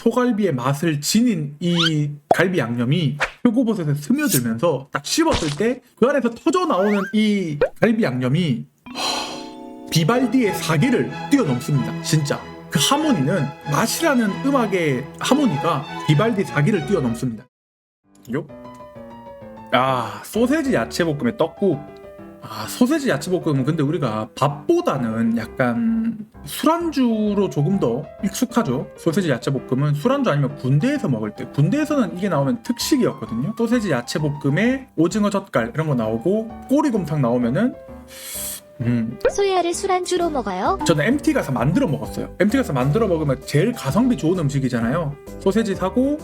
소갈비의 맛을 지닌 이 갈비 양념이 표고버섯에 스며들면서 딱 씹었을 때 그 안에서 터져 나오는 이 갈비 양념이 비발디의 사기를 뛰어넘습니다. 진짜 그 하모니는 맛이라는 음악의 하모니가 비발디 사기를 뛰어넘습니다. 요? 소세지 야채볶음에 떡국. 소세지 야채볶음은 근데 우리가 밥보다는 약간 술안주로 조금 더 익숙하죠. 소세지 야채볶음은 술안주 아니면 군대에서 먹을 때, 군대에서는 이게 나오면 특식이었거든요. 소세지 야채볶음에 오징어 젓갈 이런 거 나오고 꼬리곰탕 나오면은 소야를 술안주로 먹어요? 저는 MT 가서 만들어 먹었어요. MT 가서 만들어 먹으면 제일 가성비 좋은 음식이잖아요. 소세지 사고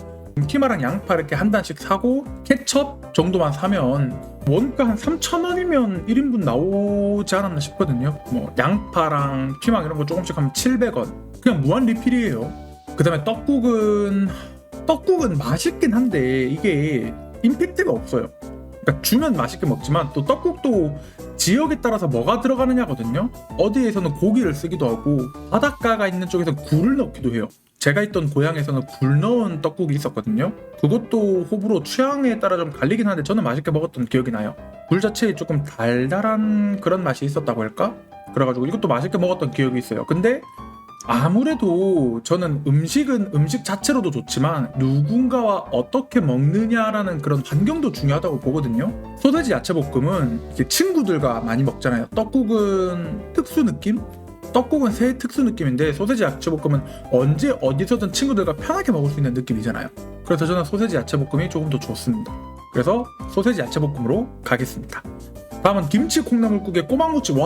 키마랑 양파 이렇게 한 단씩 사고 케첩 정도만 사면 원가 한 3,000원이면 1인분 나오지 않았나 싶거든요. 뭐 양파랑 피망 이런 거 조금씩 하면 700원. 그냥 무한 리필이에요. 그 다음에 떡국은 맛있긴 한데 이게 임팩트가 없어요. 그러니까 주면 맛있게 먹지만 또 떡국도 지역에 따라서 뭐가 들어가느냐거든요. 어디에서는 고기를 쓰기도 하고 바닷가가 있는 쪽에서 굴을 넣기도 해요. 제가 있던 고향에서는 굴 넣은 떡국이 있었거든요. 그것도 호불호 취향에 따라 좀 갈리긴 한데 저는 맛있게 먹었던 기억이 나요. 굴 자체에 조금 달달한 그런 맛이 있었다고 할까? 그래가지고 이것도 맛있게 먹었던 기억이 있어요. 근데 아무래도 저는 음식은 음식 자체로도 좋지만 누군가와 어떻게 먹느냐라는 그런 환경도 중요하다고 보거든요. 소세지 야채볶음은 이제 친구들과 많이 먹잖아요. 떡국은 특수 느낌? 떡국은 새 특수 느낌인데 소세지 야채볶음은 언제 어디서든 친구들과 편하게 먹을 수 있는 느낌이잖아요. 그래서 저는 소세지 야채볶음이 조금 더 좋습니다. 그래서 소세지 야채볶음으로 가겠습니다. 다음은 김치 콩나물국에 꼬막무침.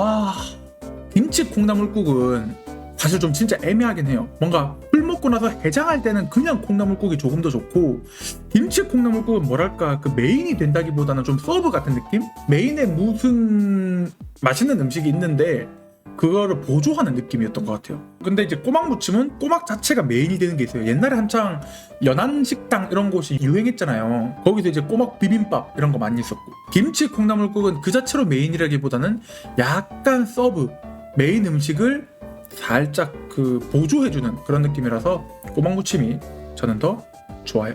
김치 콩나물국은 사실 좀 진짜 애매하긴 해요. 뭔가 술 먹고 나서 해장할 때는 그냥 콩나물국이 조금 더 좋고, 김치 콩나물국은 뭐랄까 그 메인이 된다기보다는 좀 서브 같은 느낌? 메인에 무슨 맛있는 음식이 있는데 그거를 보조하는 느낌이었던 것 같아요. 근데 이제 꼬막무침은 꼬막 자체가 메인이 되는 게 있어요. 옛날에 한창 연안식당 이런 곳이 유행했잖아요. 거기서 이제 꼬막 비빔밥 이런 거 많이 있었고, 김치 콩나물국은 그 자체로 메인이라기보다는 약간 서브, 메인 음식을 살짝 그 보조해주는 그런 느낌이라서 꼬막무침이 저는 더 좋아요.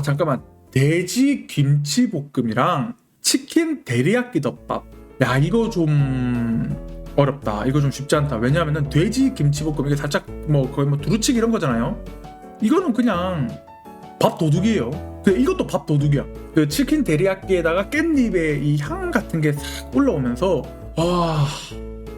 잠깐만, 돼지 김치볶음이랑 치킨 데리야끼 덮밥. 이거 좀 어렵다. 이거 좀 쉽지 않다. 왜냐하면 돼지 김치볶음 이게 살짝 거의 두루치기 이런 거잖아요. 이거는 그냥 밥 도둑이에요. 이것도 밥 도둑이야. 그 치킨 데리야끼에다가 깻잎의 이 향 같은 게 싹 올라오면서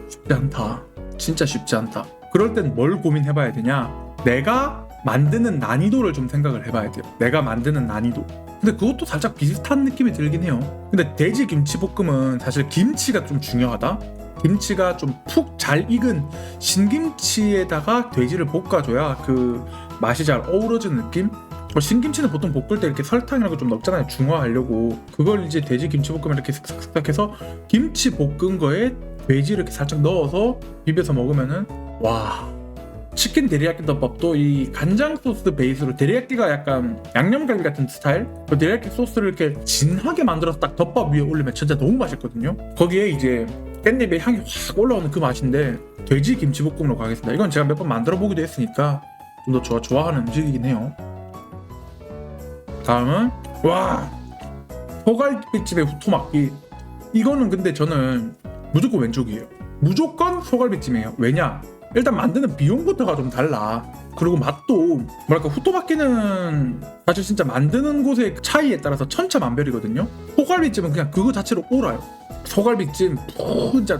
쉽지 않다. 진짜 쉽지 않다. 그럴 땐 뭘 고민해봐야 되냐? 내가 만드는 난이도를 좀 생각을 해봐야 돼요. 내가 만드는 난이도. 근데 그것도 살짝 비슷한 느낌이 들긴 해요. 근데 돼지 김치볶음은 사실 김치가 좀 중요하다. 김치가 좀 푹 잘 익은 신김치에다가 돼지를 볶아줘야 그 맛이 잘 어우러지는 느낌? 신김치는 보통 볶을 때 이렇게 설탕이라는 거 좀 넣잖아요. 중화하려고. 그걸 이제 돼지 김치볶음을 이렇게 슥슥슥 해서 김치 볶은 거에 돼지를 이렇게 살짝 넣어서 비벼서 먹으면은 치킨 데리야끼 덮밥도 이 간장 소스 베이스로, 데리야끼가 약간 양념갈비 같은 스타일? 그 데리야끼 소스를 이렇게 진하게 만들어서 딱 덮밥 위에 올리면 진짜 너무 맛있거든요. 거기에 이제 깻잎의 향이 확 올라오는 그 맛인데 돼지 김치볶음으로 가겠습니다. 이건 제가 몇 번 만들어 보기도 했으니까 좀 더 좋아하는 음식이긴 해요. 다음은 소갈비집의 후토막기. 이거는 근데 저는 무조건 왼쪽이에요. 무조건 소갈비찜이에요. 왜냐? 일단 만드는 비용부터가 좀 달라. 그리고 맛도 후토막기는 사실 진짜 만드는 곳의 차이에 따라서 천차만별이거든요. 소갈비찜은 그냥 그거 자체로 올아요. 소갈비찜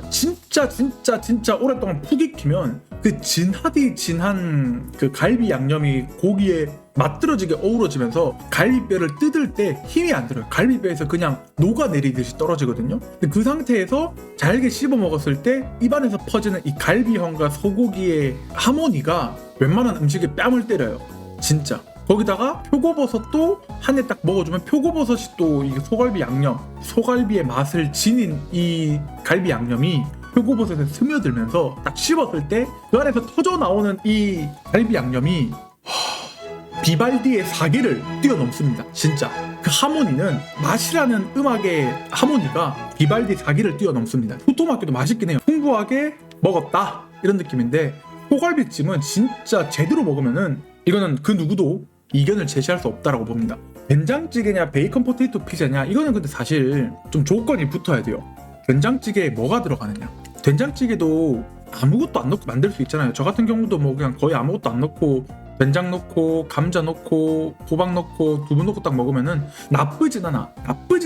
진짜 오랫동안 푹 익히면 그 진한 그 갈비 양념이 고기에 맛들어지게 어우러지면서 갈비뼈를 뜯을 때 힘이 안 들어요. 갈비뼈에서 그냥 녹아내리듯이 떨어지거든요. 근데 그 상태에서 잘게 씹어 먹었을 때 입안에서 퍼지는 이 갈비향과 소고기의 하모니가 웬만한 음식에 뺨을 때려요. 진짜. 거기다가 표고버섯도 한 입 딱 먹어주면 표고버섯이 또 이 소갈비 양념, 소갈비의 맛을 지닌 이 갈비 양념이 표고버섯에 스며들면서 딱 씹었을 때 그 안에서 터져 나오는 이 갈비 양념이 비발디의 사기를 뛰어넘습니다. 진짜 그 하모니는 맛이라는 음악의 하모니가 비발디 사기를 뛰어넘습니다. 후토마키도 맛있긴 해요. 풍부하게 먹었다 이런 느낌인데 소갈비찜은 진짜 제대로 먹으면은 이거는 그 누구도 이견을 제시할 수 없다라고 봅니다. 된장찌개냐 베이컨 포테이토 피자냐 이거는 근데 사실 좀 조건이 붙어야 돼요. 된장찌개에 뭐가 들어가느냐. 된장찌개도 아무것도 안 넣고 만들 수 있잖아요. 저 같은 경우도 뭐 그냥 거의 아무것도 안 넣고 된장 넣고 감자 넣고 호박 넣고 두부 넣고 딱 먹으면은 나쁘진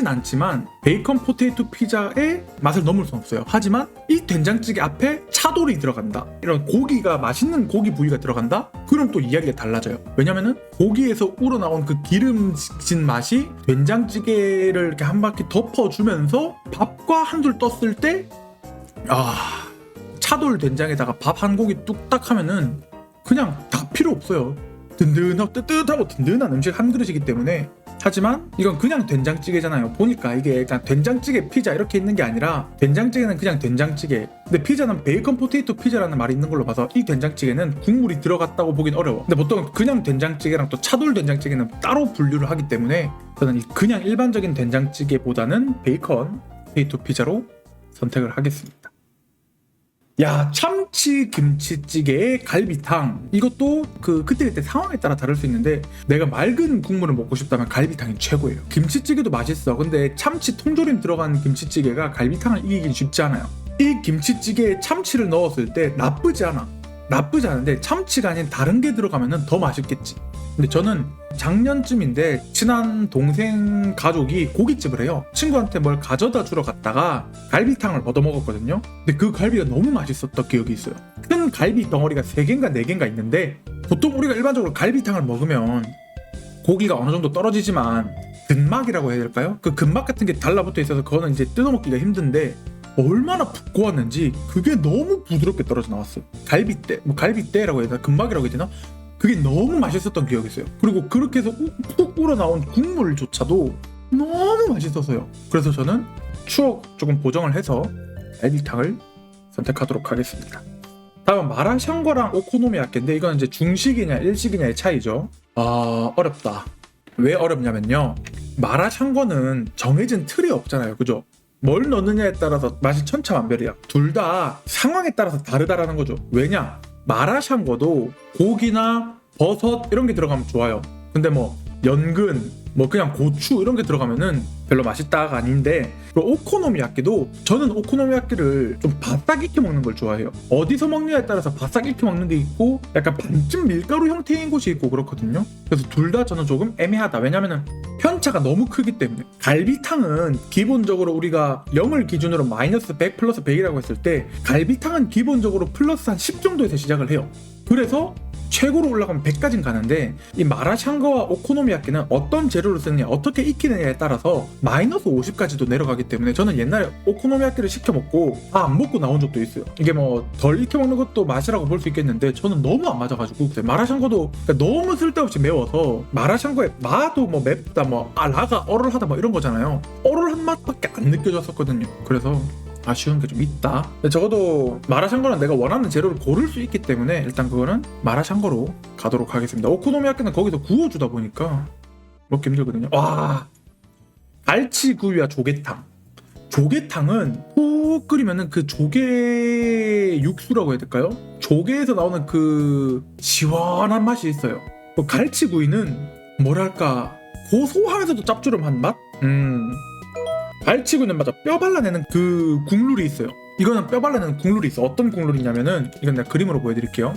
않지만 베이컨 포테이토 피자의 맛을 넘을 수는 없어요. 하지만 이 된장찌개 앞에 차돌이 들어간다, 이런 고기가 맛있는 고기 부위가 들어간다, 그럼 또 이야기가 달라져요. 왜냐면은 고기에서 우러나온 그 기름진 맛이 된장찌개를 이렇게 한 바퀴 덮어주면서 밥과 한줄 떴을 때 차돌 된장에다가 밥 한 공기 뚝딱 하면은 그냥 다 필요 없어요. 든든하고 뜨뜻하고 든든한 음식 한 그릇이기 때문에. 하지만 이건 그냥 된장찌개잖아요. 보니까 이게 그냥 된장찌개 피자 이렇게 있는 게 아니라 된장찌개는 그냥 된장찌개, 근데 피자는 베이컨 포테이토 피자라는 말이 있는 걸로 봐서 이 된장찌개는 국물이 들어갔다고 보긴 어려워. 근데 보통 그냥 된장찌개랑 또 차돌 된장찌개는 따로 분류를 하기 때문에 저는 그냥 일반적인 된장찌개보다는 베이컨 포테이토 피자로 선택을 하겠습니다. 야, 참치 김치찌개에 갈비탕, 이것도 그때 상황에 따라 다를 수 있는데 내가 맑은 국물을 먹고 싶다면 갈비탕이 최고예요. 김치찌개도 맛있어. 근데 참치 통조림 들어간 김치찌개가 갈비탕을 이기긴 쉽지 않아요. 이 김치찌개에 참치를 넣었을 때 나쁘지 않은데 참치가 아닌 다른 게 들어가면 더 맛있겠지. 근데 저는 작년쯤인데 친한 동생 가족이 고깃집을 해요. 친구한테 뭘 가져다 주러 갔다가 갈비탕을 얻어 먹었거든요. 근데 그 갈비가 너무 맛있었던 기억이 있어요. 큰 갈비 덩어리가 3개인가 4개인가 있는데, 보통 우리가 일반적으로 갈비탕을 먹으면 고기가 어느 정도 떨어지지만 근막이라고 해야 될까요? 그 근막 같은 게 달라붙어 있어서 그거는 이제 뜯어먹기가 힘든데 얼마나 부끄웠는지 그게 너무 부드럽게 떨어져 나왔어요. 갈비대라고 해야 되나? 근막이라고 해야 되나? 그게 너무 맛있었던 기억이 있어요. 그리고 그렇게 해서 푹 우러나온 국물조차도 너무 맛있어서요. 그래서 저는 추억 조금 보정을 해서 갈비탕을 선택하도록 하겠습니다. 다음은 마라샹궈랑 오코노미야끼인데 이건 이제 중식이냐 일식이냐의 차이죠. 어렵다. 왜 어렵냐면요, 마라샹궈는 정해진 틀이 없잖아요. 그죠? 뭘 넣느냐에 따라서 맛이 천차만별이야. 둘 다 상황에 따라서 다르다라는 거죠. 왜냐? 마라샹궈도 고기나 버섯 이런 게 들어가면 좋아요. 근데 뭐 연근, 뭐 그냥 고추 이런 게 들어가면은 별로 맛있다가 아닌데, 그리고 오코노미야끼도 저는 오코노미야끼를 좀 바싹 익혀 먹는 걸 좋아해요. 어디서 먹느냐에 따라서 바싹 익혀 먹는 게 있고 약간 반쯤 밀가루 형태인 곳이 있고 그렇거든요. 그래서 둘 다 저는 조금 애매하다. 왜냐면은 편차가 너무 크기 때문에. 갈비탕은 기본적으로 우리가 0을 기준으로 마이너스 100 플러스 100이라고 했을 때 갈비탕은 기본적으로 플러스 한 10 정도에서 시작을 해요. 그래서 최고로 올라가면 100까지는 가는데, 이 마라샹궈와 오코노미야끼는 어떤 재료를 쓰느냐 어떻게 익히느냐에 따라서 마이너스 50까지도 내려가기 때문에 저는 옛날에 오코노미야끼를 시켜 먹고 다 안 먹고 나온 적도 있어요. 이게 뭐 덜 익혀 먹는 것도 맛이라고 볼 수 있겠는데 저는 너무 안 맞아가지고. 마라샹궈도 너무 쓸데없이 매워서 마라샹궈의 마도 뭐 맵다 뭐 라가 얼얼하다 뭐 이런 거잖아요. 얼얼한 맛밖에 안 느껴졌었거든요. 그래서 아쉬운 게 좀 있다. 적어도 마라샹궈는 내가 원하는 재료를 고를 수 있기 때문에 일단 그거는 마라샹궈로 가도록 하겠습니다. 오코노미야끼는 거기서 구워주다 보니까 먹기 힘들거든요. 와, 갈치구이와 조개탕. 조개탕은 푹 끓이면은 그 조개 육수라고 해야 될까요? 조개에서 나오는 그 시원한 맛이 있어요. 갈치구이는 뭐랄까 고소하면서도 짭조름한 맛? 갈치구이는 맞아, 뼈 발라내는 그 국룰이 있어요. 이거는 뼈 발라내는 국룰이 있어. 어떤 국룰이냐면은 이건 내가 그림으로 보여드릴게요.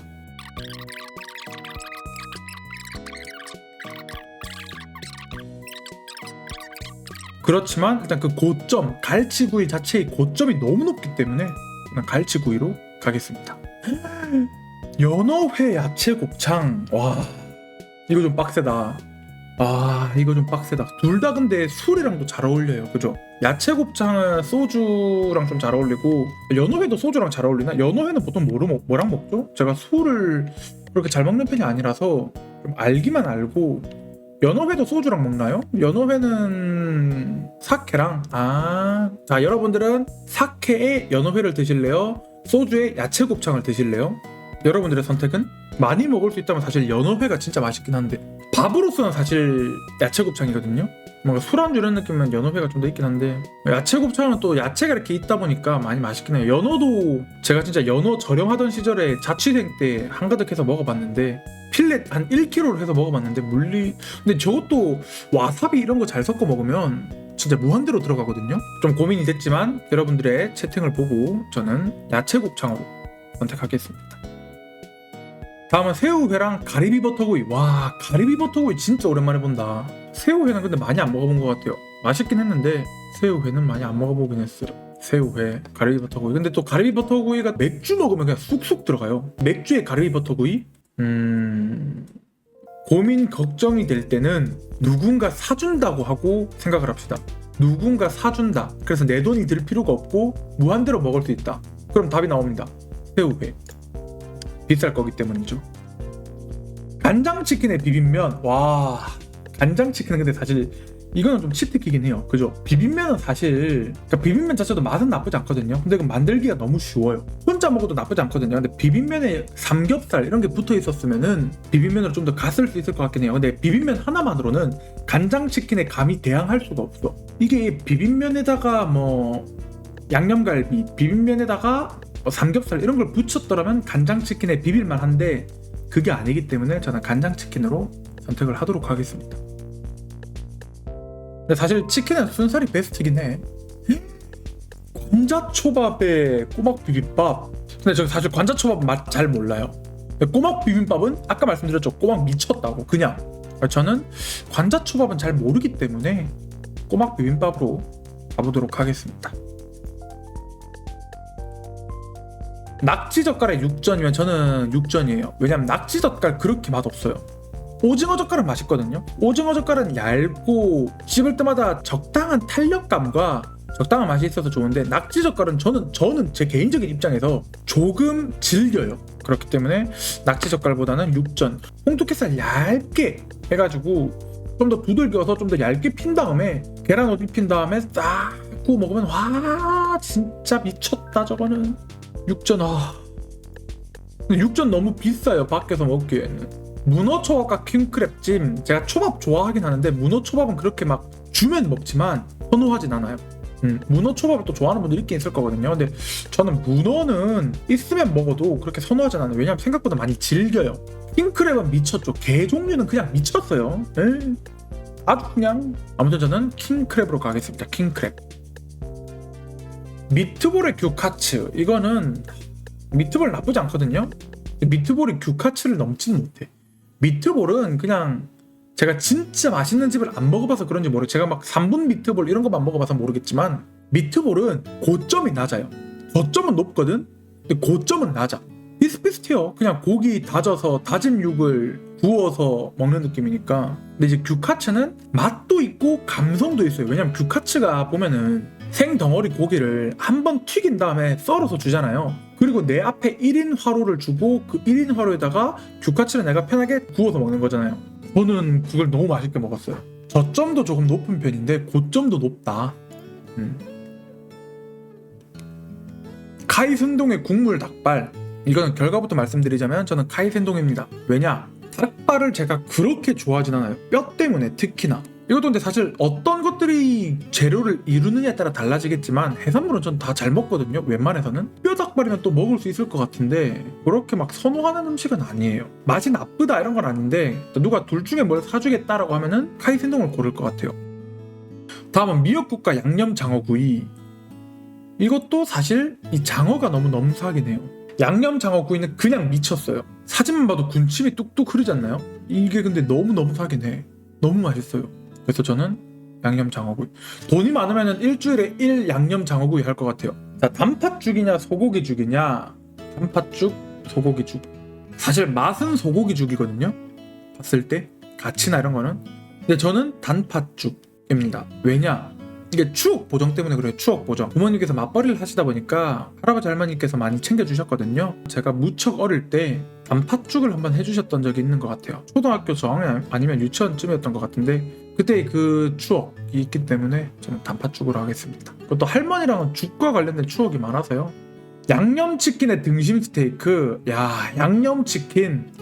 그렇지만 일단 그 고점, 갈치구이 자체의 고점이 너무 높기 때문에 그냥 갈치구이로 가겠습니다. 연어회 야채 곱창. 와, 이거 좀 빡세다. 이거 좀 빡세다. 둘 다 근데 술이랑도 잘 어울려요. 그죠? 야채 곱창은 소주랑 좀 잘 어울리고, 연어회도 소주랑 잘 어울리나? 연어회는 보통 뭐랑 먹죠? 제가 술을 그렇게 잘 먹는 편이 아니라서 좀 알기만 알고. 연어회도 소주랑 먹나요? 연어회는 사케랑. 자, 여러분들은 사케에 연어회를 드실래요? 소주에 야채 곱창을 드실래요? 여러분들의 선택은? 많이 먹을 수 있다면 사실 연어회가 진짜 맛있긴 한데 밥으로서는 사실 야채곱창이거든요. 뭔가 술안주 이런 느낌은 연어회가 좀 더 있긴 한데 야채곱창은 또 야채가 이렇게 있다 보니까 많이 맛있긴 해요. 연어도 제가 진짜 연어 저렴하던 시절에 자취생 때 한가득 해서 먹어봤는데 필렛 한 1kg를 해서 먹어봤는데 근데 저것도 와사비 이런 거 잘 섞어 먹으면 진짜 무한대로 들어가거든요. 좀 고민이 됐지만 여러분들의 채팅을 보고 저는 야채곱창으로 선택하겠습니다. 다음은 새우회랑 가리비 버터구이. 와, 가리비 버터구이 진짜 오랜만에 본다. 새우회는 근데 많이 안 먹어본 것 같아요. 맛있긴 했는데 새우회는 많이 안 먹어보긴 했어요. 새우회, 가리비 버터구이. 근데 또 가리비 버터구이가 맥주 먹으면 그냥 쑥쑥 들어가요. 맥주에 가리비 버터구이? 고민 걱정이 될 때는 누군가 사준다고 하고 생각을 합시다. 누군가 사준다. 그래서 내 돈이 들 필요가 없고 무한대로 먹을 수 있다. 그럼 답이 나옵니다. 새우회. 비쌀 거기 때문이죠. 간장치킨에 비빔면. 와, 간장치킨은 근데 사실 이거는 좀 치트키긴 해요. 그죠? 비빔면은 사실 그러니까 비빔면 자체도 맛은 나쁘지 않거든요. 근데 그 만들기가 너무 쉬워요. 혼자 먹어도 나쁘지 않거든요. 근데 비빔면에 삼겹살 이런 게 붙어 있었으면은 비빔면으로 좀 더 갔을 수 있을 것 같긴 해요. 근데 비빔면 하나만으로는 간장치킨에 감히 대항할 수가 없어. 이게 비빔면에다가 뭐 양념갈비, 비빔면에다가 삼겹살 이런 걸 붙였더라면 간장치킨에 비빌만 한데 그게 아니기 때문에 저는 간장치킨으로 선택을 하도록 하겠습니다. 근데 사실 치킨은 순살이 베스트긴 해. 관자초밥에 꼬막 비빔밥. 근데 저 사실 관자초밥 맛 잘 몰라요. 꼬막 비빔밥은 아까 말씀드렸죠. 꼬막 미쳤다고 그냥. 저는 관자초밥은 잘 모르기 때문에 꼬막 비빔밥으로 가보도록 하겠습니다. 낙지젓갈에 육전이면 저는 육전이에요. 왜냐면 낙지젓갈 그렇게 맛없어요. 오징어젓갈은 맛있거든요. 오징어젓갈은 얇고 씹을 때마다 적당한 탄력감과 적당한 맛이 있어서 좋은데 낙지젓갈은 저는 제 개인적인 입장에서 조금 질겨요. 그렇기 때문에 낙지젓갈보다는 육전, 홍두깨살 얇게 해가지고 좀 더 두들겨서 좀 더 얇게 핀 다음에 계란 옷 입힌 다음에 싹 구워 먹으면 와 진짜 미쳤다. 저거는 육전. 근데 육전 너무 비싸요. 밖에서 먹기에는. 문어초밥과 킹크랩찜, 제가 초밥 좋아하긴 하는데 문어초밥은 그렇게 막 주면 먹지만 선호하진 않아요. 문어초밥을 또 좋아하는 분들 있긴 있을 거거든요. 근데 저는 문어는 있으면 먹어도 그렇게 선호하진 않아요. 왜냐면 생각보다 많이 질겨요. 킹크랩은 미쳤죠. 게 종류는 그냥 미쳤어요. 아주 그냥. 아무튼 저는 킹크랩으로 가겠습니다. 킹크랩. 미트볼의 규카츠. 이거는 미트볼 나쁘지 않거든요. 미트볼이 규카츠를 넘지는 못해. 미트볼은 그냥 제가 진짜 맛있는 집을 안 먹어봐서 그런지 모르겠어요. 제가 막 3분 미트볼 이런 것만 먹어봐서 모르겠지만 미트볼은 고점이 낮아요. 저점은 높거든? 근데 고점은 낮아. 비슷비슷해요. 그냥 고기 다져서 다진 육을 구워서 먹는 느낌이니까. 근데 이제 규카츠는 맛도 있고 감성도 있어요. 왜냐면 규카츠가 보면은 생덩어리 고기를 한번 튀긴 다음에 썰어서 주잖아요. 그리고 내 앞에 1인 화로를 주고 그 1인 화로에다가 규카츠를 내가 편하게 구워서 먹는 거잖아요. 저는 그걸 너무 맛있게 먹었어요. 저점도 조금 높은 편인데 고점도 높다. 카이센동의 국물 닭발. 이거는 결과부터 말씀드리자면 저는 카이센동입니다. 왜냐? 닭발을 제가 그렇게 좋아하진 않아요. 뼈 때문에 특히나. 이것도 근데 사실 어떤 것들이 재료를 이루느냐에 따라 달라지겠지만 해산물은 전 다 잘 먹거든요. 웬만해서는. 뼈 닭발이면 또 먹을 수 있을 것 같은데 그렇게 막 선호하는 음식은 아니에요. 맛이 나쁘다 이런 건 아닌데 누가 둘 중에 뭘 사주겠다라고 하면은 카이센동을 고를 것 같아요. 다음은 미역국과 양념 장어구이. 이것도 사실 이 장어가 너무 넘사하긴 해요. 양념 장어구이는 그냥 미쳤어요. 사진만 봐도 군침이 뚝뚝 흐르지 않나요? 이게 근데 너무 넘사하긴 해. 너무 맛있어요. 그래서 저는 양념 장어구이. 돈이 많으면 일주일에 1 양념 장어구이 할 것 같아요. 자, 단팥죽이냐 소고기죽이냐. 단팥죽, 소고기죽. 사실 맛은 소고기죽이거든요. 봤을 때 가치나 이런 거는. 근데 저는 단팥죽입니다. 왜냐? 이게 추억 보정 때문에 그래요. 추억 보정. 부모님께서 맞벌이를 하시다 보니까 할아버지 할머니께서 많이 챙겨주셨거든요. 제가 무척 어릴 때 단팥죽을 한번 해주셨던 적이 있는 것 같아요. 초등학교 저학년 아니면 유치원쯤이었던 것 같은데 그때 그 추억이 있기 때문에 저는 단팥죽으로 하겠습니다. 그것도 할머니랑은 죽과 관련된 추억이 많아서요. 양념치킨의 등심 스테이크, 야, 양념치킨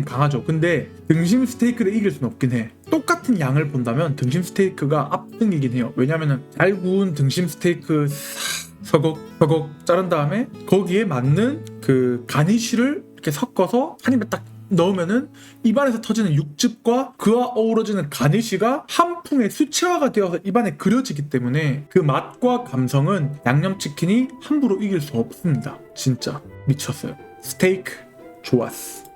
강하죠. 근데 등심 스테이크를 이길 수는 없긴 해. 똑같은 양을 본다면 등심 스테이크가 압승이긴 해요. 왜냐면은 잘 구운 등심 스테이크 서걱서걱 자른 다음에 거기에 맞는 그 가니쉬를 이렇게 섞어서 한 입에 딱 넣으면은 입안에서 터지는 육즙과 그와 어우러지는 가니쉬가 한 풍의 수채화가 되어서 입안에 그려지기 때문에 그 맛과 감성은 양념치킨이 함부로 이길 수 없습니다. 진짜 미쳤어요. 스테이크 좋았어.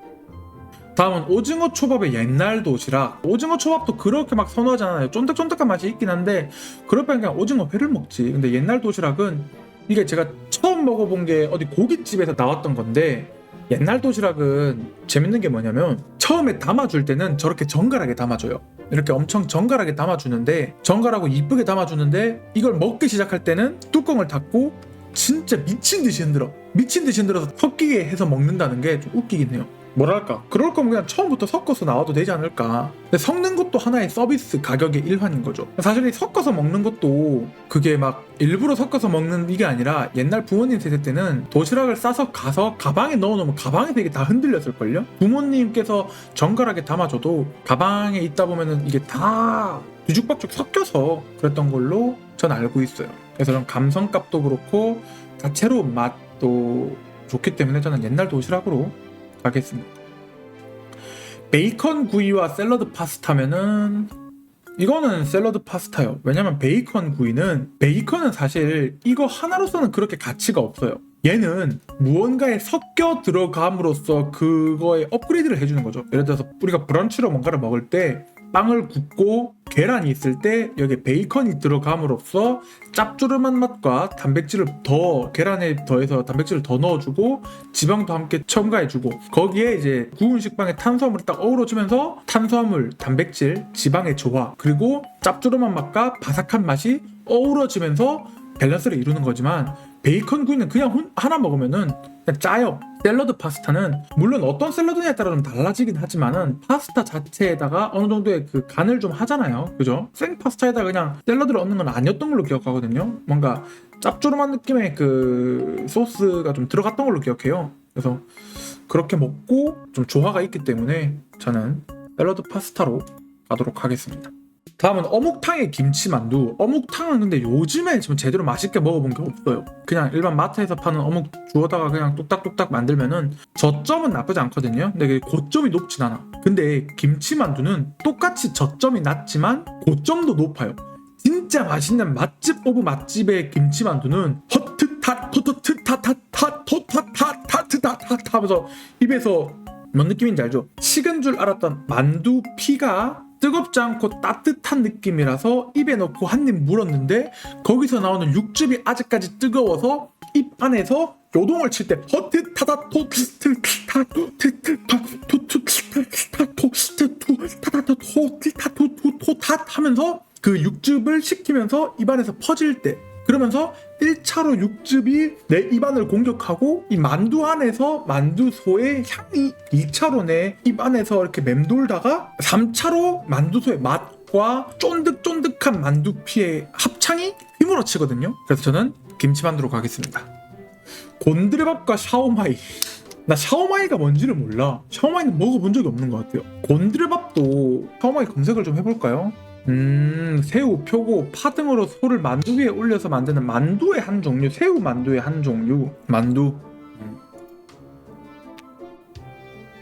다음은 오징어 초밥의 옛날 도시락. 오징어 초밥도 그렇게 막 선호하지 않아요. 쫀득쫀득한 맛이 있긴 한데 그럴 바엔 그냥 오징어 회를 먹지. 근데 옛날 도시락은 이게 제가 처음 먹어본 게 어디 고깃집에서 나왔던 건데, 옛날 도시락은 재밌는 게 뭐냐면 처음에 담아줄 때는 저렇게 정갈하게 담아줘요. 이렇게 엄청 정갈하게 담아주는데, 정갈하고 이쁘게 담아주는데 이걸 먹기 시작할 때는 뚜껑을 닫고 진짜 미친 듯이 흔들어서 섞이게 해서 먹는다는 게 좀 웃기긴 해요. 뭐랄까, 그럴 거면 그냥 처음부터 섞어서 나와도 되지 않을까. 근데 섞는 것도 하나의 서비스 가격의 일환인 거죠. 사실 이 섞어서 먹는 것도 그게 막 일부러 섞어서 먹는 이게 아니라, 옛날 부모님 세대 때는 도시락을 싸서 가서 가방에 넣어놓으면 가방에서 이게 다 흔들렸을걸요? 부모님께서 정갈하게 담아줘도 가방에 있다 보면은 이게 다 뒤죽박죽 섞여서 그랬던 걸로 전 알고 있어요. 그래서 좀 감성값도 그렇고 다채로운 맛도 좋기 때문에 저는 옛날 도시락으로 가겠습니다. 베이컨 구이와 샐러드 파스타면은 이거는 샐러드 파스타요. 왜냐면 베이컨은 사실 이거 하나로서는 그렇게 가치가 없어요. 얘는 무언가에 섞여 들어감으로써 그거에 업그레이드를 해주는 거죠. 예를 들어서 우리가 브런치로 뭔가를 먹을 때 빵을 굽고 계란이 있을 때 여기에 베이컨이 들어감으로써 짭조름한 맛과 단백질을 더, 계란에 더해서 단백질을 더 넣어주고 지방도 함께 첨가해주고, 거기에 이제 구운 식빵에 탄수화물이 딱 어우러지면서 탄수화물, 단백질, 지방의 조화, 그리고 짭조름한 맛과 바삭한 맛이 어우러지면서 밸런스를 이루는 거지만, 베이컨 구이는 그냥 하나 먹으면은 그냥 짜요. 샐러드 파스타는 물론 어떤 샐러드냐에 따라 좀 달라지긴 하지만은 파스타 자체에다가 어느 정도의 그 간을 좀 하잖아요. 그죠? 생 파스타에다가 그냥 샐러드를 얹는 건 아니었던 걸로 기억하거든요. 뭔가 짭조름한 느낌의 그 소스가 좀 들어갔던 걸로 기억해요. 그래서 그렇게 먹고 좀 조화가 있기 때문에 저는 샐러드 파스타로 가도록 하겠습니다. 다음은 어묵탕의 김치만두. 어묵탕은 근데 요즘에 지금 제대로 맛있게 먹어본 게 없어요. 그냥 일반 마트에서 파는 어묵 주워다가 그냥 뚝딱뚝딱 만들면은 저점은 나쁘지 않거든요. 근데 고점이 높진 않아. 근데 김치만두는 똑같이 저점이 낮지만 고점도 높아요. 진짜 맛있는 맛집 오브 맛집의 김치만두는 허트탓 토트탓 하면서 입에서 뭔 느낌인지 알죠? 식은 줄 알았던 만두 피가 뜨겁지 않고 따뜻한 느낌이라서 입에 넣고 한 입 물었는데 거기서 나오는 육즙이 아직까지 뜨거워서 입 안에서 요동을 칠 때 허트타다 토트타토 하면서 그 육즙을 식히면서 입안에서 퍼질 때, 그러면서 1차로 육즙이 내 입안을 공격하고 이 만두 안에서 만두소의 향이 2차로 내 입안에서 이렇게 맴돌다가 3차로 만두소의 맛과 쫀득쫀득한 만두피의 합창이 휘몰아치거든요. 그래서 저는 김치만두로 가겠습니다. 곤드레밥과 샤오마이. 나 샤오마이가 뭔지를 몰라. 샤오마이는 먹어본 적이 없는 것 같아요. 곤드레밥도 샤오마이 검색을 좀 해볼까요? 새우, 표고, 파 등으로 소를 만두 위에 올려서 만드는 만두의 한 종류, 새우 만두의 한 종류, 만두.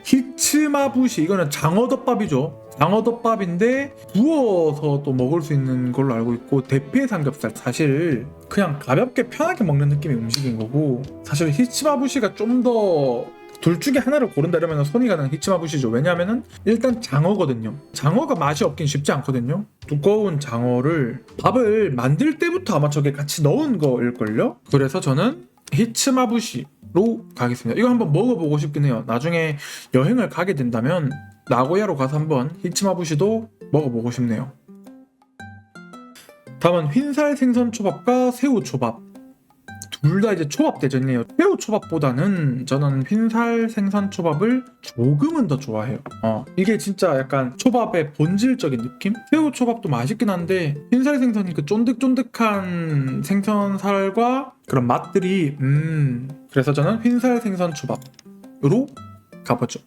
히츠마부시, 이거는 장어덮밥이죠. 장어덮밥인데 구워서 또 먹을 수 있는 걸로 알고 있고, 대패 삼겹살, 사실 그냥 가볍게 편하게 먹는 느낌의 음식인 거고, 사실 히츠마부시가 좀 더 둘 중에 하나를 고른다 이러면 손이 가는 히츠마부시죠. 왜냐하면은 일단 장어거든요. 장어가 맛이 없긴 쉽지 않거든요. 두꺼운 장어를 밥을 만들 때부터 아마 저게 같이 넣은 거일걸요. 그래서 저는 히츠마부시로 가겠습니다. 이거 한번 먹어보고 싶긴 해요. 나중에 여행을 가게 된다면 나고야로 가서 한번 히츠마부시도 먹어보고 싶네요. 다음은 흰살 생선 초밥과 새우 초밥. 둘 다 이제 초밥 대전이에요. 새우 초밥보다는 저는 흰살 생선 초밥을 조금은 더 좋아해요. 이게 진짜 약간 초밥의 본질적인 느낌? 새우 초밥도 맛있긴 한데 흰살 생선이 그 쫀득쫀득한 생선살과 그런 맛들이 그래서 저는 흰살 생선 초밥으로 가보죠.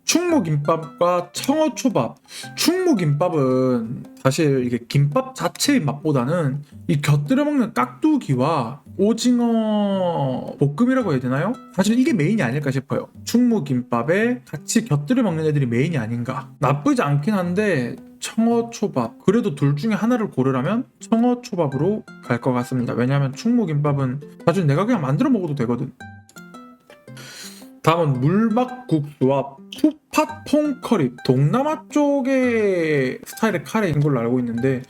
충무김밥과 청어초밥. 충무김밥은 사실 이게 김밥 자체의 맛보다는 이 곁들여 먹는 깍두기와 오징어 볶음이라고 해야 되나요? 사실 이게 메인이 아닐까 싶어요. 충무김밥에 같이 곁들여 먹는 애들이 메인이 아닌가. 나쁘지 않긴 한데 청어초밥, 그래도 둘 중에 하나를 고르라면 청어초밥으로 갈 것 같습니다. 왜냐하면 충무김밥은 사실 내가 그냥 만들어 먹어도 되거든. 다음은 물막국수와 푸팟 퐁커리. 동남아 쪽의 스타일의 카레인 걸로 알고 있는데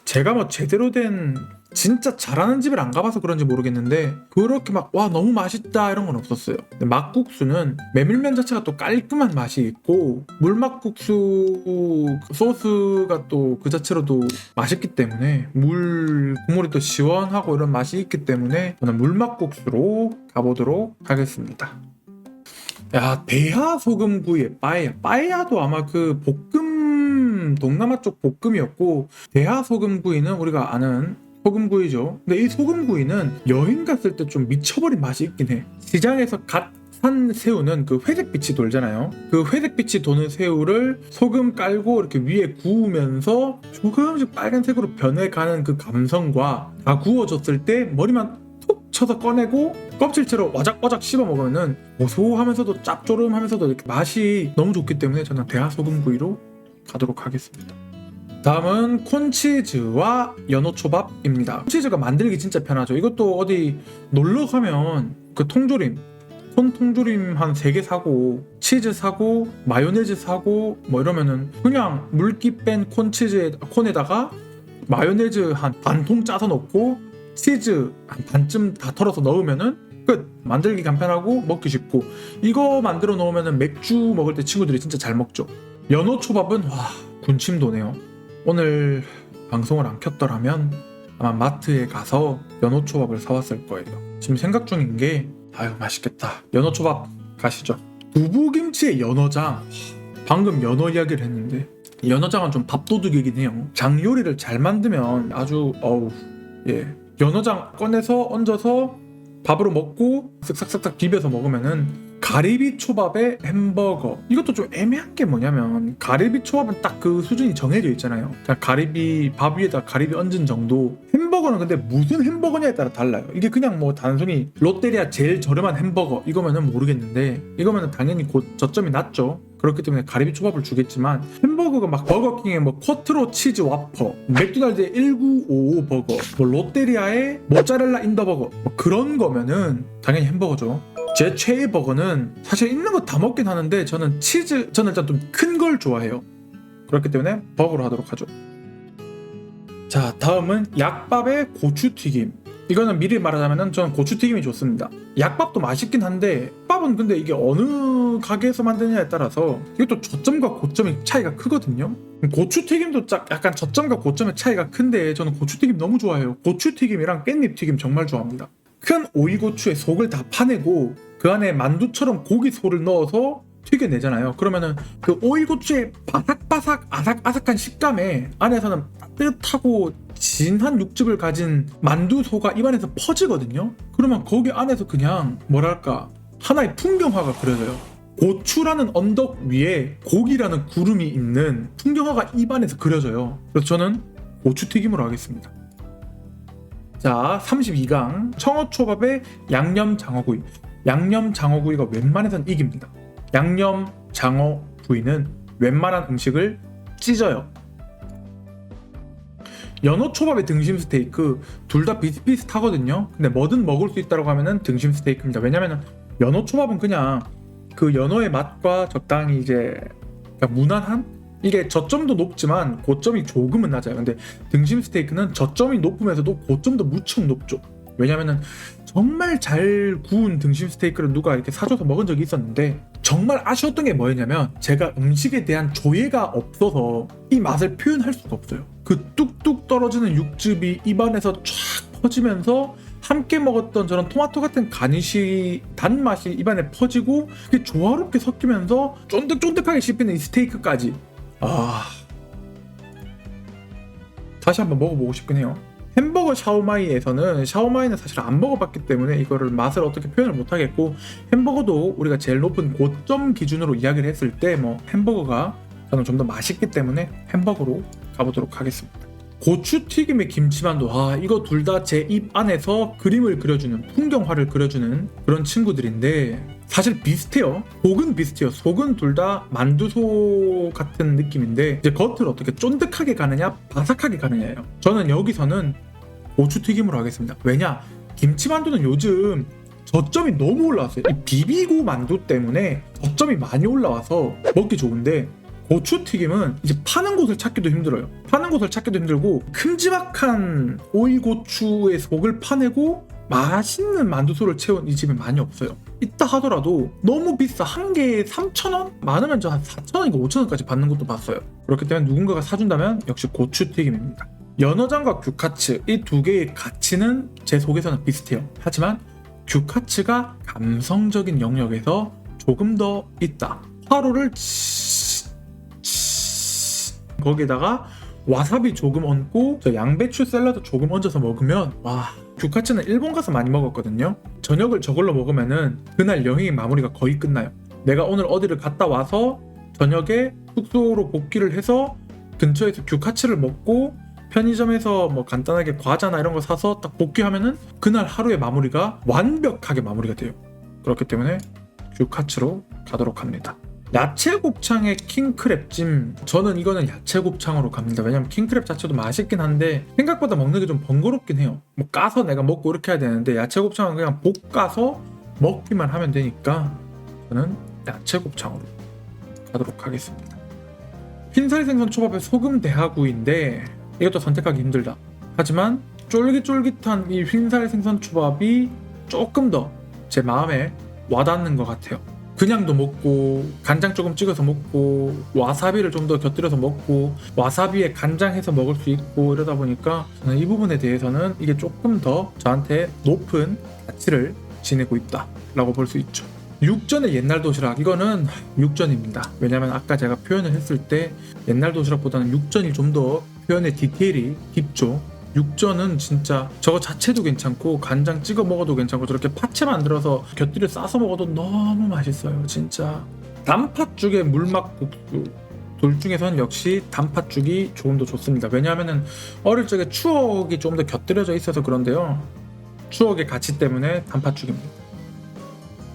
제가 뭐 제대로 된 진짜 잘하는 집을 안 가봐서 그런지 모르겠는데 그렇게 막 와 너무 맛있다 이런 건 없었어요. 근데 막국수는 메밀면 자체가 또 깔끔한 맛이 있고 물막국수 소스가 또 그 자체로도 맛있기 때문에 국물이 또 시원하고 이런 맛이 있기 때문에 저는 물막국수로 가보도록 하겠습니다. 야, 대하 소금구이에 빠에야도 아마 그 볶음, 동남아 쪽 볶음이었고 대하 소금구이는 우리가 아는 소금구이죠. 근데 이 소금구이는 여행 갔을 때 좀 미쳐버린 맛이 있긴 해. 시장에서 갓 산 새우는 그 회색빛이 돌잖아요. 그 회색빛이 도는 새우를 소금 깔고 이렇게 위에 구우면서 조금씩 빨간색으로 변해가는 그 감성과 다 구워졌을 때 머리만 툭 쳐서 꺼내고 껍질채로 와작와작 씹어 먹으면은 고소하면서도 짭조름하면서도 이렇게 맛이 너무 좋기 때문에 저는 대하 소금구이로 가도록 하겠습니다. 다음은 콘치즈와 연어초밥입니다. 콘치즈가 만들기 진짜 편하죠. 이것도 어디 놀러 가면 그 통조림, 콘 통조림 한 3개 사고 치즈 사고 마요네즈 사고 뭐 이러면은 그냥 물기 뺀 콘에다가 마요네즈 한 반통 짜서 넣고 치즈 한 반쯤 다 털어서 넣으면은 끝! 만들기 간편하고 먹기 쉽고 이거 만들어 놓으면은 맥주 먹을 때 친구들이 진짜 잘 먹죠. 연어초밥은 와 군침 도네요. 오늘 방송을 안 켰더라면 아마 마트에 가서 연어초밥을 사왔을 거예요. 지금 생각 중인 게 아유 맛있겠다. 연어초밥 가시죠. 두부김치에 연어장. 방금 연어 이야기를 했는데 연어장은 좀 밥도둑이긴 해요. 장 요리를 잘 만들면 아주 연어장 꺼내서 얹어서 밥으로 먹고 쓱싹싹싹 비벼서 먹으면은 가리비 초밥에 햄버거. 이것도 좀 애매한 게 뭐냐면 가리비 초밥은 딱 그 수준이 정해져 있잖아요. 그냥 가리비 밥 위에다 가리비 얹은 정도. 햄버거는 근데 무슨 햄버거냐에 따라 달라요. 이게 그냥 뭐 단순히 롯데리아 제일 저렴한 햄버거 이거면은 모르겠는데 이거면은 당연히 곧 저점이 낮죠. 그렇기 때문에 가리비 초밥을 주겠지만 햄버거가 막 버거킹의 뭐 쿼트로 치즈 와퍼, 맥도날드의 1955 버거, 뭐 롯데리아의 모짜렐라 인더버거 뭐 그런 거면은 당연히 햄버거죠. 제 최애 버거는 사실 있는 거 다 먹긴 하는데 저는 일단 좀 큰 걸 좋아해요. 그렇기 때문에 버거로 하도록 하죠. 자, 다음은 약밥에 고추튀김. 이거는 미리 말하자면 저는 고추튀김이 좋습니다. 약밥도 맛있긴 한데 밥은 근데 이게 어느 가게에서 만드느냐에 따라서 이것도 저점과 고점의 차이가 크거든요. 고추튀김도 약간 저점과 고점의 차이가 큰데 저는 고추튀김 너무 좋아해요. 고추튀김이랑 깻잎튀김 정말 좋아합니다. 큰 오이고추에 속을 다 파내고 그 안에 만두처럼 고기 소를 넣어서 튀겨내잖아요. 그러면은 그 오이고추의 바삭바삭 아삭아삭한 식감에 안에서는 따뜻하고 진한 육즙을 가진 만두소가 입안에서 퍼지거든요. 그러면 거기 안에서 그냥 뭐랄까 하나의 풍경화가 그려져요. 고추라는 언덕 위에 고기라는 구름이 있는 풍경화가 입안에서 그려져요. 그래서 저는 고추튀김으로 하겠습니다. 자, 32강 청어초밥에 양념장어구이. 양념장어구이가 웬만해선 이깁니다. 양념장어구이는 웬만한 음식을 찢어요. 연어초밥에 등심 스테이크 둘 다 비슷비슷하거든요. 근데 뭐든 먹을 수 있다고 하면은 등심 스테이크입니다. 왜냐면은 연어초밥은 그냥 그 연어의 맛과 적당히 이제 무난한? 이게 저점도 높지만 고점이 조금은 낮아요. 근데 등심 스테이크는 저점이 높으면서도 고점도 무척 높죠. 왜냐면은 정말 잘 구운 등심 스테이크를 누가 이렇게 사줘서 먹은 적이 있었는데 정말 아쉬웠던 게 뭐였냐면 제가 음식에 대한 조예가 없어서 이 맛을 표현할 수가 없어요. 그 뚝뚝 떨어지는 육즙이 입안에서 쫙 퍼지면서 함께 먹었던 저런 토마토 같은 가니쉬 단맛이 입안에 퍼지고 그게 조화롭게 섞이면서 쫀득쫀득하게 씹히는 이 스테이크까지. 다시 한번 먹어보고 싶긴 해요. 햄버거 샤오마이에서는 샤오마이는 사실 안 먹어봤기 때문에 이거를 맛을 어떻게 표현을 못하겠고, 햄버거도 우리가 제일 높은 고점 기준으로 이야기를 했을 때 뭐 햄버거가 저는 좀 더 맛있기 때문에 햄버거로 가보도록 하겠습니다. 고추튀김에 김치만두, 이거 둘 다 제 입 안에서 그림을 그려주는, 풍경화를 그려주는 그런 친구들인데 사실 비슷해요. 속은 비슷해요. 속은 둘 다 만두소 같은 느낌인데 이제 겉을 어떻게 쫀득하게 가느냐 바삭하게 가느냐예요. 저는 여기서는 고추튀김으로 하겠습니다. 왜냐? 김치만두는 요즘 저점이 너무 올라왔어요. 이 비비고 만두 때문에 저점이 많이 올라와서 먹기 좋은데, 고추튀김은 이제 파는 곳을 찾기도 힘들어요. 파는 곳을 찾기도 힘들고 큼지막한 오이고추의 속을 파내고 맛있는 만두소를 채운 이 집이 많이 없어요. 있다 하더라도 너무 비싸. 한 개에 3,000원? 많으면 저 한 4,000원인가 5,000원까지 받는 것도 봤어요. 그렇기 때문에 누군가가 사준다면 역시 고추튀김입니다. 연어장과 규카츠, 이 두 개의 가치는 제 속에서는 비슷해요. 하지만 규카츠가 감성적인 영역에서 조금 더 있다. 화로를 거기다가 와사비 조금 얹고 저 양배추 샐러드 조금 얹어서 먹으면, 와, 규카츠는 일본 가서 많이 먹었거든요. 저녁을 저걸로 먹으면은 그날 여행의 마무리가 거의 끝나요. 내가 오늘 어디를 갔다 와서 저녁에 숙소로 복귀를 해서 근처에서 규카츠를 먹고 편의점에서 뭐 간단하게 과자나 이런 거 사서 딱 복귀하면은 그날 하루의 마무리가 완벽하게 마무리가 돼요. 그렇기 때문에 규카츠로 가도록 합니다. 야채곱창의 킹크랩찜, 저는 이거는 야채곱창으로 갑니다. 왜냐면 킹크랩 자체도 맛있긴 한데 생각보다 먹는 게 좀 번거롭긴 해요. 뭐 까서 내가 먹고 이렇게 해야 되는데 야채곱창은 그냥 볶아서 먹기만 하면 되니까 저는 야채곱창으로 가도록 하겠습니다. 흰살 생선 초밥의 소금 대하구이인데 이것도 선택하기 힘들다. 하지만 쫄깃쫄깃한 이 흰살 생선 초밥이 조금 더 제 마음에 와닿는 것 같아요. 그냥도 먹고 간장 조금 찍어서 먹고 와사비를 좀 더 곁들여서 먹고 와사비에 간장해서 먹을 수 있고, 이러다 보니까 저는 이 부분에 대해서는 이게 조금 더 저한테 높은 가치를 지니고 있다 라고 볼 수 있죠. 육전의 옛날 도시락, 이거는 육전입니다. 왜냐면 아까 제가 표현을 했을 때 옛날 도시락보다는 육전이 좀 더 표현의 디테일이 깊죠. 육전은 진짜 저거 자체도 괜찮고 간장 찍어 먹어도 괜찮고 저렇게 파채 만들어서 곁들여 싸서 먹어도 너무 맛있어요. 진짜 단팥죽에 물막국수, 둘 중에서는 역시 단팥죽이 조금 더 좋습니다. 왜냐하면 어릴 적에 추억이 좀 더 곁들여져 있어서 그런데요, 추억의 가치 때문에 단팥죽입니다.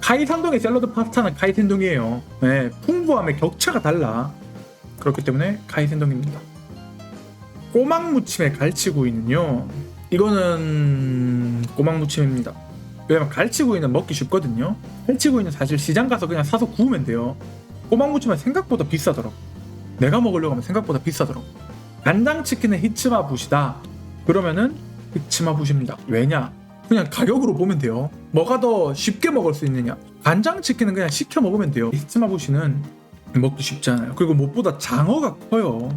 카이산동의 샐러드 파스타는 카이센동이에요. 네, 풍부함의 격차가 달라. 그렇기 때문에 카이센동입니다. 꼬막무침의 갈치구이는요, 이거는 꼬막무침입니다. 왜냐면 갈치구이는 먹기 쉽거든요. 갈치구이는 사실 시장 가서 그냥 사서 구우면 돼요. 꼬막무침은 생각보다 비싸더라고. 내가 먹으려고 하면 생각보다 비싸더라고. 간장치킨은 히츠마부시다 그러면은 히츠마부시입니다. 왜냐? 그냥 가격으로 보면 돼요. 뭐가 더 쉽게 먹을 수 있느냐? 간장치킨은 그냥 시켜 먹으면 돼요. 히츠마부시는 먹기 쉽지 않아요. 그리고 무엇보다 장어가 커요.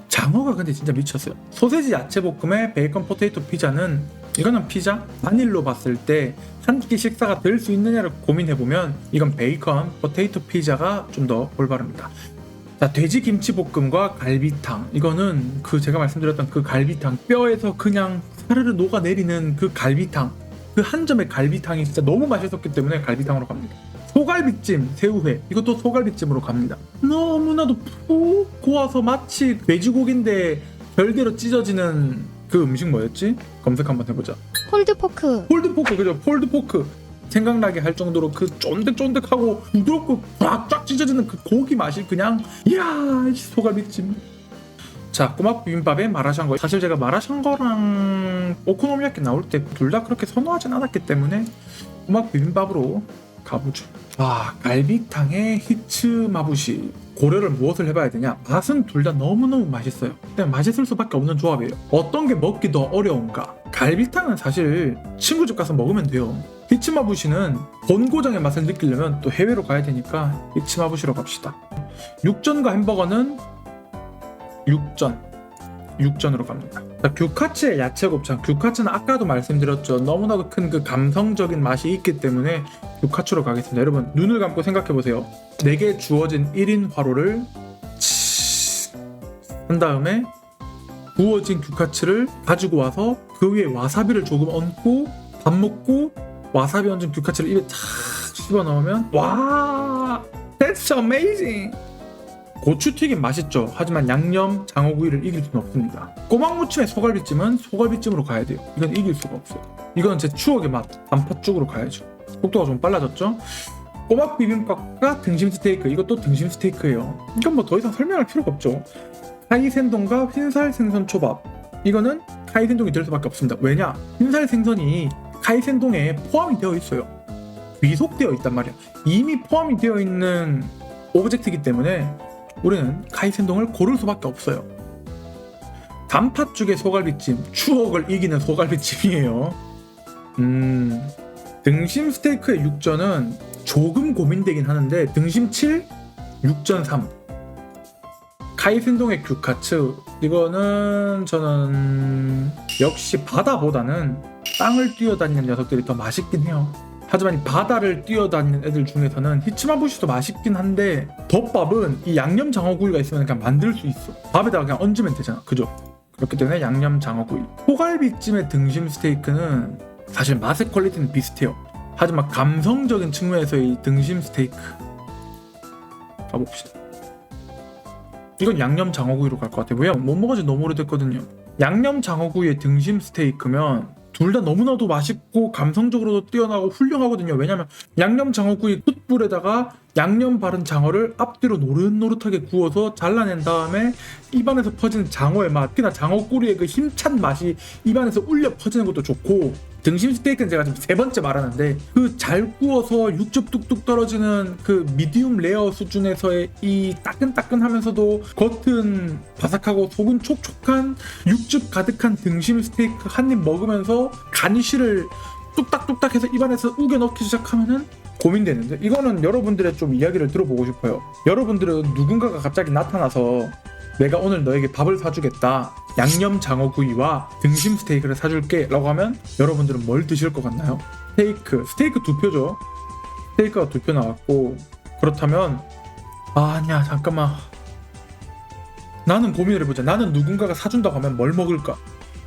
장어가 근데 진짜 미쳤어요. 소세지 야채볶음에 베이컨 포테이토 피자는, 이거는 피자? 단일로 봤을 때 한 끼 식사가 될 수 있느냐를 고민해보면 이건 베이컨 포테이토 피자가 좀 더 올바릅니다. 자, 돼지 김치볶음과 갈비탕, 이거는 그 제가 말씀드렸던 그 갈비탕, 뼈에서 그냥 사르르 녹아내리는 그 갈비탕, 그 한 점의 갈비탕이 진짜 너무 맛있었기 때문에 갈비탕으로 갑니다. 소갈비찜, 새우회, 이것도 소갈비찜으로 갑니다. 너무나도 푹 고와서 마치 돼지고기인데 별개로 찢어지는 그 음식 뭐였지? 검색 한번 해보자. 폴드포크. 폴드포크, 그죠? 폴드포크. 생각나게 할 정도로 그 쫀득쫀득하고 부드럽고 쫙쫙 찢어지는 그 고기 맛이 그냥, 이야, 소갈비찜. 자, 꼬막 비빔밥에 마라샹궈. 사실 제가 마라샹궈랑 오코노미야끼 나올 때 둘 다 그렇게 선호하진 않았기 때문에 꼬막 비빔밥으로 가보죠. 갈비탕에 히츠마부시. 고려를 무엇을 해봐야 되냐? 맛은 둘 다 너무너무 맛있어요. 그냥 맛있을 수밖에 없는 조합이에요. 어떤 게 먹기 더 어려운가? 갈비탕은 사실 친구 집 가서 먹으면 돼요. 히츠마부시는 본고장의 맛을 느끼려면 또 해외로 가야 되니까 히츠마부시로 갑시다. 육전과 햄버거는 육전. 육전으로 갑니다. 자, 규카츠의 야채 곱창. 규카츠는 아까도 말씀드렸죠. 너무나도 큰 그 감성적인 맛이 있기 때문에 규카츠로 가겠습니다. 여러분 눈을 감고 생각해보세요. 내게 주어진 1인 화로를 한 다음에 구워진 규카츠를 가지고 와서 그 위에 와사비를 조금 얹고 밥 먹고 와사비 얹은 규카츠를 입에 탁 씹어 넣으면 와, that's amazing. 고추튀김 맛있죠. 하지만 양념 장어구이를 이길 수는 없습니다. 꼬막무침의 소갈비찜은 소갈비찜으로 가야 돼요. 이건 이길 수가 없어요. 이건 제 추억의 맛, 단팥죽으로 가야죠. 속도가 좀 빨라졌죠. 꼬막 비빔밥과 등심 스테이크, 이것도 등심 스테이크예요. 이건 뭐 더 이상 설명할 필요가 없죠. 카이센동과 흰살 생선 초밥, 이거는 카이센동이 될 수밖에 없습니다. 왜냐? 흰살 생선이 카이센동에 포함이 되어 있어요. 위속되어 있단 말이야. 이미 포함이 되어 있는 오브젝트이기 때문에 우리는 카이센동을 고를 수밖에 없어요. 단팥죽의 소갈비찜, 추억을 이기는 소갈비찜이에요. 등심 스테이크의 육전은 조금 고민되긴 하는데 등심 7, 육전 3. 카이센동의 규카츠, 이거는 저는 역시 바다보다는 땅을 뛰어다니는 녀석들이 더 맛있긴 해요. 하지만 이 바다를 뛰어다니는 애들 중에서는 히치마부시도 맛있긴 한데 덮밥은 이 양념 장어구이가 있으면 그냥 만들 수 있어. 밥에다가 그냥 얹으면 되잖아. 그죠? 그렇기 때문에 양념 장어구이. 소갈비찜의 등심 스테이크는 사실 맛의 퀄리티는 비슷해요. 하지만 감성적인 측면에서의 등심 스테이크 가봅시다. 이건 양념 장어구이로 갈 것 같아요. 왜냐면 못 먹은 지 너무 오래됐거든요. 양념 장어구이의 등심 스테이크면 둘 다 너무나도 맛있고 감성적으로도 뛰어나고 훌륭하거든요. 왜냐면 양념 장어구이 숯불에다가 양념 바른 장어를 앞뒤로 노릇노릇하게 구워서 잘라낸 다음에 입안에서 퍼지는 장어의 맛, 특히나 장어꼬리의 그 힘찬 맛이 입안에서 울려 퍼지는 것도 좋고, 등심 스테이크는 제가 지금 3번째 말하는데 그 잘 구워서 육즙 뚝뚝 떨어지는 그 미디움 레어 수준에서의 이 따끈따끈하면서도 겉은 바삭하고 속은 촉촉한 육즙 가득한 등심 스테이크 한 입 먹으면서 가니쉬를 뚝딱뚝딱 해서 입안에서 우겨 넣기 시작하면은 고민되는데, 이거는 여러분들의 좀 이야기를 들어보고 싶어요. 여러분들은 누군가가 갑자기 나타나서 내가 오늘 너에게 밥을 사주겠다, 양념 장어구이와 등심 스테이크를 사줄게 라고 하면 여러분들은 뭘 드실 것 같나요? 스테이크 2표죠. 스테이크가 2표 나왔고, 그렇다면 아니야 잠깐만, 나는 고민을 해보자. 나는 누군가가 사준다고 하면 뭘 먹을까?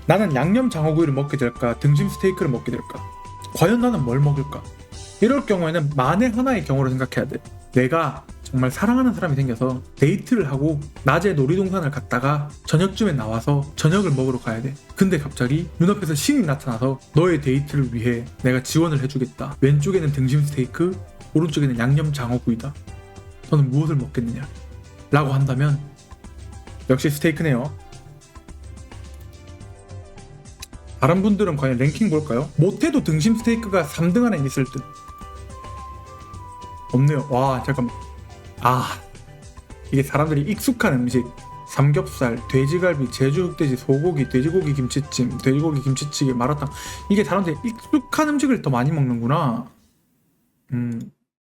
나는 양념 장어구이를 먹게 될까? 등심 스테이크를 먹게 될까? 과연 나는 뭘 먹을까? 이럴 경우에는 만에 하나의 경우를 생각해야 돼. 내가 정말 사랑하는 사람이 생겨서 데이트를 하고 낮에 놀이동산을 갔다가 저녁쯤에 나와서 저녁을 먹으러 가야 돼. 근데 갑자기 눈앞에서 신이 나타나서 너의 데이트를 위해 내가 지원을 해주겠다. 왼쪽에는 등심 스테이크, 오른쪽에는 양념 장어구이다. 너는 무엇을 먹겠느냐? 라고 한다면 역시 스테이크네요. 다른 분들은 과연 랭킹 볼까요? 못해도 등심 스테이크가 3등 안에 있을 듯. 없네요. 와 잠깐만. 이게 사람들이 익숙한 음식, 삼겹살, 돼지갈비, 제주 흑돼지, 소고기, 돼지고기 김치찜, 돼지고기 김치찌개, 마라탕, 이게 사람들이 익숙한 음식을 더 많이 먹는구나.